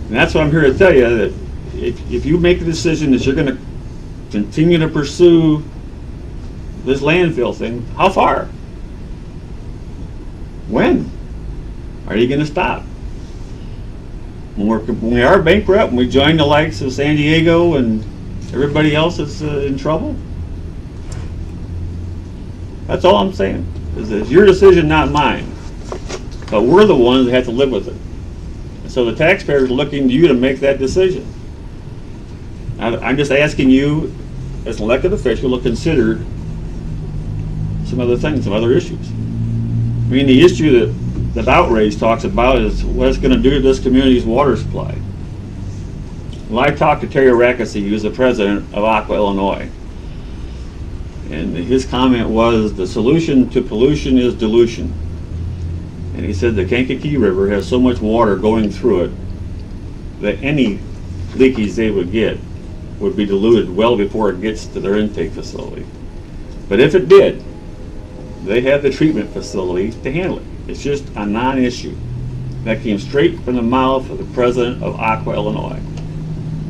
And that's what I'm here to tell you, that if you make a decision that you're going to continue to pursue this landfill thing, how far? When are you going to stop? When we are bankrupt, when we join the likes of San Diego and everybody else that's in trouble? That's all I'm saying. It's your decision, not mine. But we're the ones that have to live with it. And so the taxpayers are looking to you to make that decision. I'm just asking you, as an elected official, to consider some other things, some other issues. I mean, the issue that Outrage talks about is what it's going to do to this community's water supply. Well, I talked to Terry Rakocy, who's the president of Aqua Illinois. And his comment was, the solution to pollution is dilution. And he said the Kankakee River has so much water going through it that any leakage they would get would be diluted well before it gets to their intake facility. But if it did, they have the treatment facility to handle it. It's just a non-issue. That came straight from the mouth of the president of Aqua Illinois.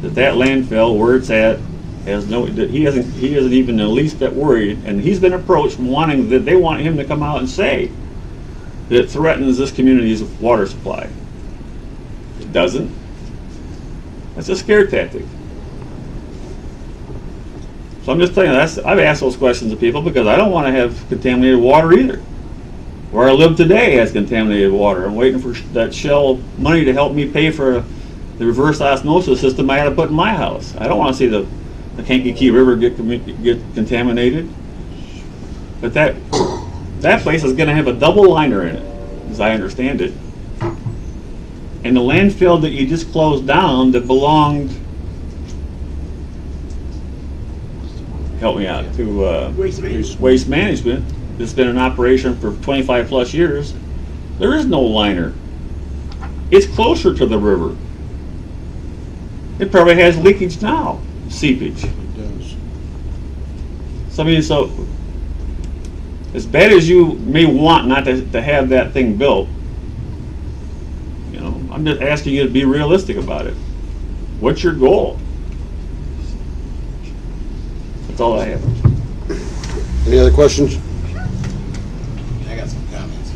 That landfill, where it's at, has no. He isn't even the least bit worried, and he's been approached wanting that they want him to come out and say that it threatens this community's water supply. It doesn't. That's a scare tactic. So I'm just telling you, I've asked those questions to people because I don't want to have contaminated water either. Where I live today has contaminated water. I'm waiting for that Shell money to help me pay for the reverse osmosis system I had to put in my house. I don't want to see the Kankakee River get contaminated. But that place is going to have a double liner in it, as I understand it. And the landfill that you just closed down that belonged, help me out, to Waste Management, that's been in operation for 25 plus years, there is no liner. It's closer to the river. It probably has leakage now, seepage. It does. So I mean, so as bad as you may want not to have that thing built, you know, I'm just asking you to be realistic about it. What's your goal? That's all I have. Any other questions? I got some comments.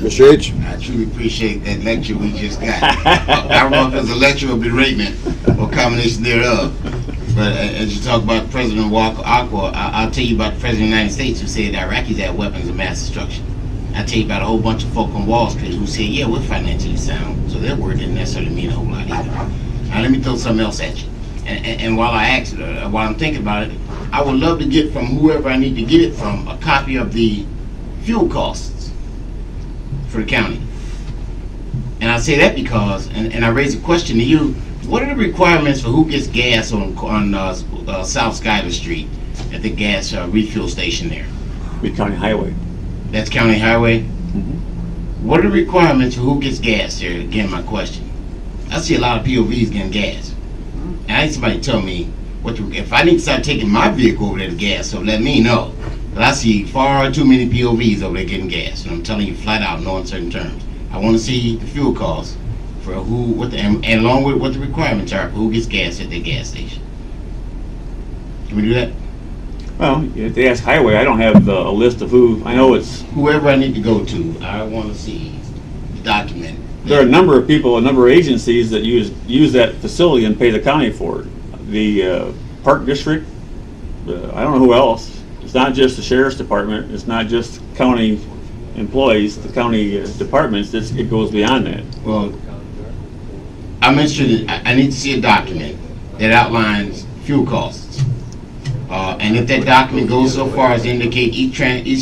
Mr. H? I truly appreciate that lecture we just got. I don't know if it was a lecture of beratement or combination thereof. But as you talk about President Aqua, I'll tell you about the President of the United States who said Iraqis had weapons of mass destruction. I'll tell you about a whole bunch of folk on Wall Street who said, yeah, we're financially sound. So their word didn't necessarily mean a whole lot either. Now let me throw something else at you. And while I'm thinking about it, I would love to get from whoever I need to get it from a copy of the fuel costs for the county. And I say that because, and I raise a question to you, what are the requirements for who gets gas on South Schuyler Street at the gas refuel station there? County Highway. That's County Highway? Mm-hmm. What are the requirements for who gets gas there? Again, my question. I see a lot of POVs getting gas. And I need somebody to tell me if I need to start taking my vehicle over there to gas, so let me know. But I see far too many POVs over there getting gas, and I'm telling you flat out, no uncertain terms. I want to see the fuel costs for and along with what the requirements are for who gets gas at their gas station. Can we do that? Well, if they ask Highway, I don't have a list of who. I know it's whoever I need to go to. I want to see the document. There are a number of people, a number of agencies that use that facility and pay the county for it. The Park District, I don't know who else. It's not just the Sheriff's Department. It's not just county employees, the county departments. It goes beyond that. Well, I'm interested. I need to see a document that outlines fuel costs. And if that document goes so far as to indicate each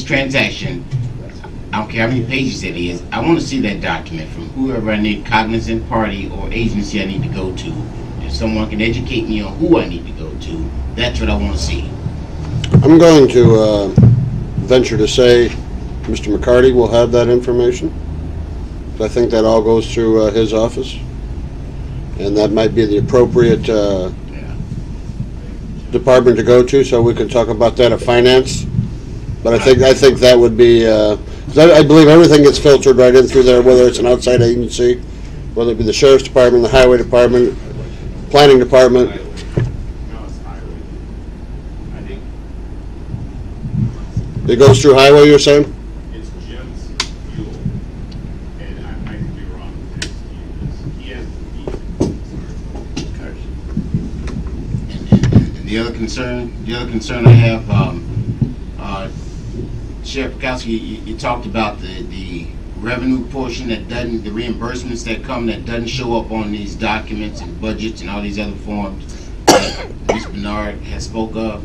transaction, I don't care how many pages it is, I want to see that document from whoever I need, cognizant party or agency I need to go to. If someone can educate me on who I need to go to, that's what I want to see. I'm going to venture to say Mr. McCarty will have that information. I think that all goes through his office. And that might be the appropriate department to go to, so we can talk about that at finance. But I think that would be, I believe everything gets filtered right in through there, whether it's an outside agency whether it be the sheriff's department, the highway department, planning department. No, it's highway. I think It goes through highway, you're saying? it's Jim's fuel, and I could be wrong. He has the And the other concern I have, Sheriff Bukowski, you talked about the revenue portion that doesn't, the reimbursements that come that doesn't show up on these documents and budgets and all these other forms that Ms. Bernard has spoke of.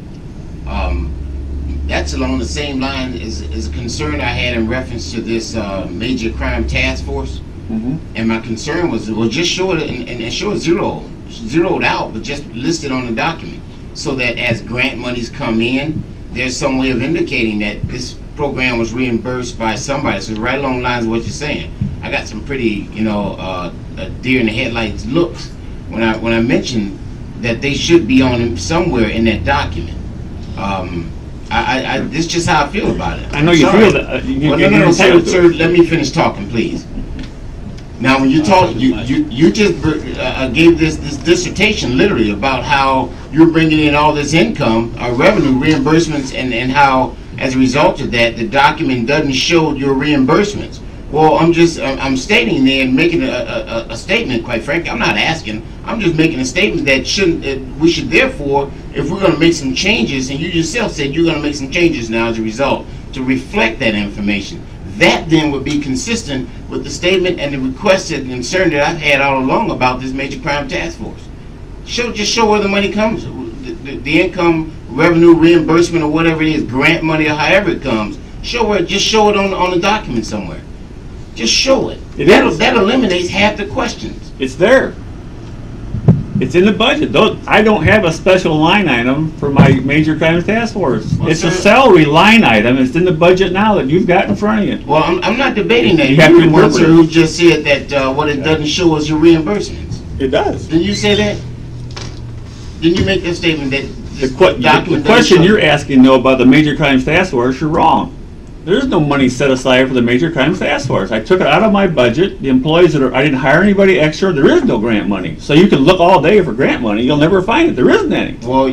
That's along the same line as a concern I had in reference to this major crime task force. And my concern was, well, just show it and show it zeroed out, but just listed on the document, so that as grant monies come in, there's some way of indicating that this program was reimbursed by somebody. So right along the lines of what you're saying, I got some pretty, deer in the headlights looks when I mentioned that they should be on somewhere in that document. This is just how I feel about it. I know you feel that. No, sir, let me finish talking, please. Now, when you talk, you just gave this dissertation literally about how you're bringing in all this income, revenue, reimbursements, and how, as a result of that, the document doesn't show your reimbursements. Well, I'm stating there and making a statement. Quite frankly, I'm not asking. I'm just making a statement that we should therefore, if we're going to make some changes, and you yourself said you're going to make some changes now as a result to reflect that information. That then would be consistent with the statement and the requested concern that I've had all along about this major crime task force. Just show where the money comes, the income, revenue, reimbursement, or whatever it is, grant money, or however it comes. Just show it on the document somewhere. Just show it. That eliminates half the questions. It's there. It's in the budget. I don't have a special line item for my major crimes task force. Well, it's sir, a salary line item. It's in the budget now that you've got in front of you. Well, I'm not debating that. You have to You're the one, interpret sir, it. who just said that what it doesn't show is your reimbursements. It does. Didn't you say that? Didn't you make that statement that this The document question doesn't show? you're asking, though, about the major crimes task force, you're wrong. There's no money set aside for the major crimes task force. I took it out of my budget. The employees I didn't hire anybody extra. There is no grant money. So you can look all day for grant money. You'll never find it. There isn't any. Well,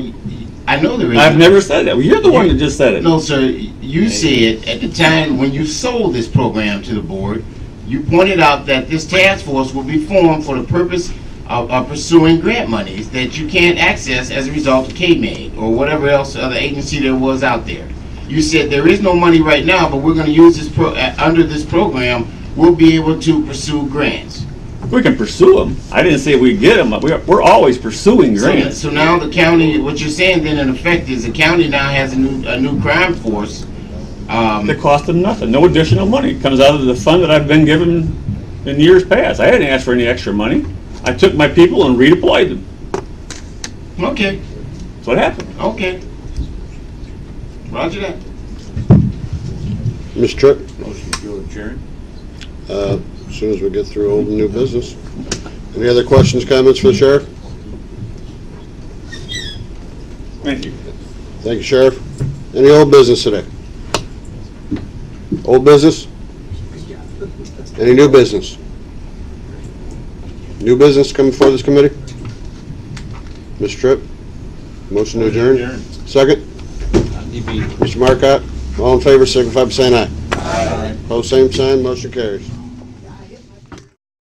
I know there is. I've never said that. Well, you're the one that just said it. No, sir. You said at the time when you sold this program to the board, you pointed out that this task force will be formed for the purpose of pursuing grant monies that you can't access as a result of KMAID or whatever else other agency there was out there. You said there is no money right now, but we're going to use this under this program. We'll be able to pursue grants. We can pursue them. I didn't say we get them. We're always pursuing grants. So now the county, what you're saying then in effect is the county now has a new crime force. It cost them nothing. No additional money. It comes out of the fund that I've been given in years past. I didn't ask for any extra money. I took my people and redeployed them. Okay. That's what happened. Okay. Roger that. Ms. Tripp, Motion to adjourn. as soon as we get through old and new business. Any other questions, comments for the sheriff? Thank you. Thank you, Sheriff. Any old business today? Old business? Any new business? New business coming before this committee? Ms. Tripp, motion to adjourn? Second? Mr. Marcotte, all in favor, signify by saying aye. Aye. Opposed, same sign, motion carries.